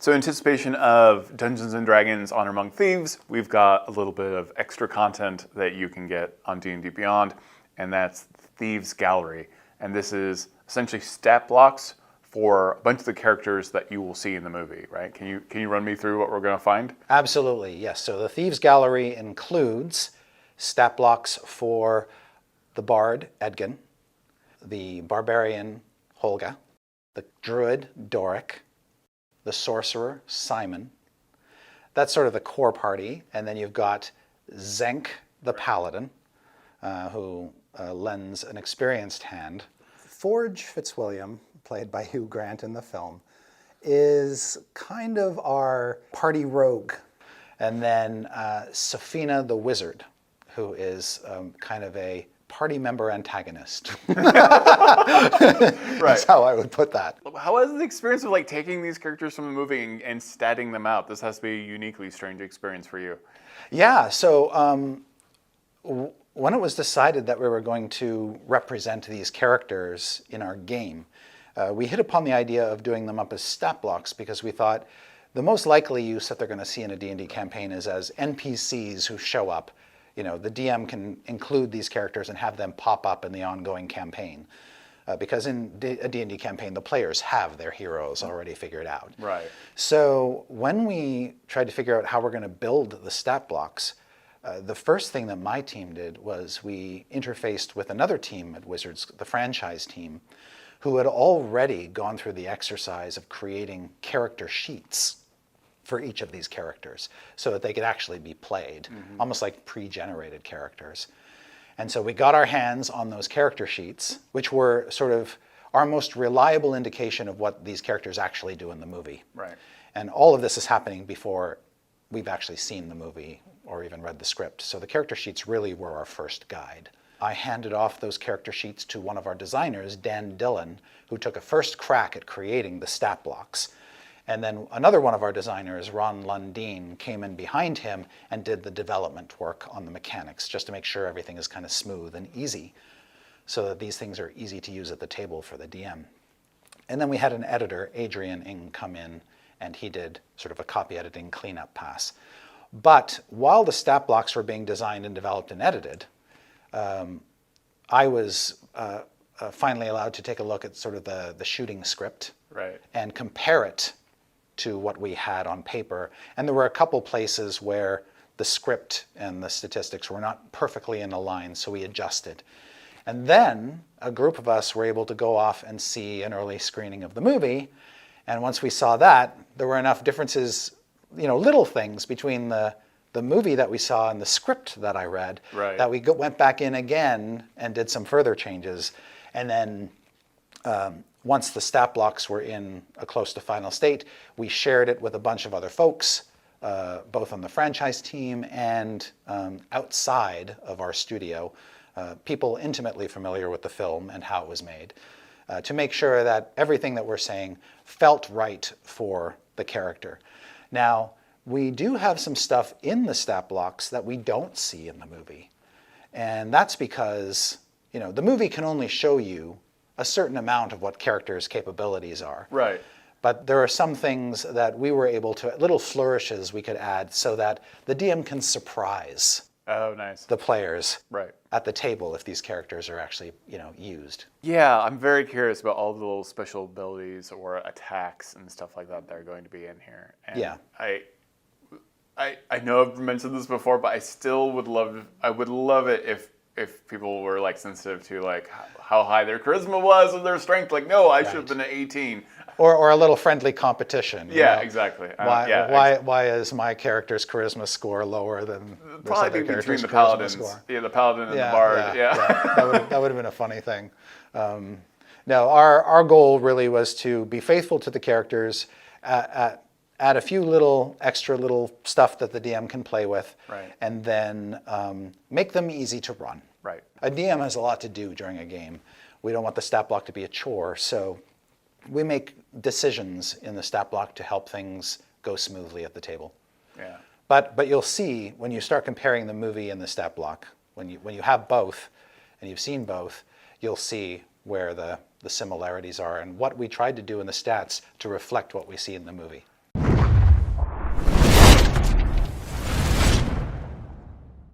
So in anticipation of Dungeons & Dragons Honor Among Thieves, we've got a little bit of extra content that you can get on D&D Beyond, and that's Thieves Gallery. And this is essentially stat blocks for a bunch of the characters that you will see in the movie, right? Can you run me through what we're going to find? Absolutely, yes. So the Thieves Gallery includes stat blocks for the Bard, Edgin, the Barbarian, Holga, the Druid, Doric, the Sorcerer, Simon. That's sort of the core party. And then you've got Zenk, the Paladin, who lends an experienced hand. Forge Fitzwilliam, played by Hugh Grant in the film, is kind of our party rogue. And then Safina, the Wizard, who is kind of a party member antagonist. That's how I would put that. How is the experience of like taking these characters from the movie and statting them out? This has to be a uniquely strange experience for you. Yeah, so when it was decided that we were going to represent these characters in our game, we hit upon the idea of doing them up as stat blocks because we thought the most likely use that they're going to see in a D&D campaign is as NPCs who show up. You know, the DM can include these characters and have them pop up in the ongoing campaign. Because in a D&D campaign, the players have their heroes already figured out. Right. So when we tried to figure out how we're going to build the stat blocks, the first thing that my team did was we interfaced with another team at Wizards, the franchise team, who had already gone through the exercise of creating character sheets for each of these characters so that they could actually be played, almost like pre-generated characters. And so we got our hands on those character sheets, which were sort of our most reliable indication of what these characters actually do in the movie. Right. And all of this is happening before we've actually seen the movie or even read the script. So the character sheets really were our first guide. I handed off those character sheets to one of our designers, Dan Dillon, who took a first crack at creating the stat blocks. And then another one of our designers, Ron Lundeen, came in behind him and did the development work on the mechanics, just to make sure everything is kind of smooth and easy, so that these things are easy to use at the table for the DM. And then we had an editor, Adrian Ng, come in, and he did sort of a copy editing cleanup pass. But while the stat blocks were being designed and developed and edited, I was finally allowed to take a look at sort of the shooting script and compare it to what we had on paper. And there were a couple places where the script and the statistics were not perfectly in a line, so we adjusted. And then a group of us were able to go off and see an early screening of the movie. And once we saw that, there were enough differences, you know, little things between the movie that we saw and the script that I read, that we went back in again and did some further changes. And then once the stat blocks were in a close to final state, we shared it with a bunch of other folks, both on the franchise team and outside of our studio, people intimately familiar with the film and how it was made, to make sure that everything that we're saying felt right for the character. Now, we do have some stuff in the stat blocks that we don't see in the movie. And that's because, you know, the movie can only show you a certain amount of what characters' capabilities are. Right. But there are some things that we were able to, little flourishes we could add so that the DM can surprise the players at the table if these characters are actually, you know, used. Yeah, I'm very curious about all the little special abilities or attacks and stuff like that that are going to be in here. And yeah. I know I've mentioned this before, but I still would love it if people were like sensitive to like how high their charisma was or their strength. Like, no, I should have been an 18. Or a little friendly competition. Yeah, know? Exactly. Why is my character's charisma score lower than this other character's the charisma paladins score? Yeah, the paladin and the bard. Yeah. That would have been a funny thing. No, our goal really was to be faithful to the characters, add a few extra little stuff that the DM can play with, and then make them easy to run. Right. A DM has a lot to do during a game. We don't want the stat block to be a chore, so we make decisions in the stat block to help things go smoothly at the table. Yeah. But you'll see when you start comparing the movie and the stat block, when you have both and you've seen both, you'll see where the similarities are and what we tried to do in the stats to reflect what we see in the movie.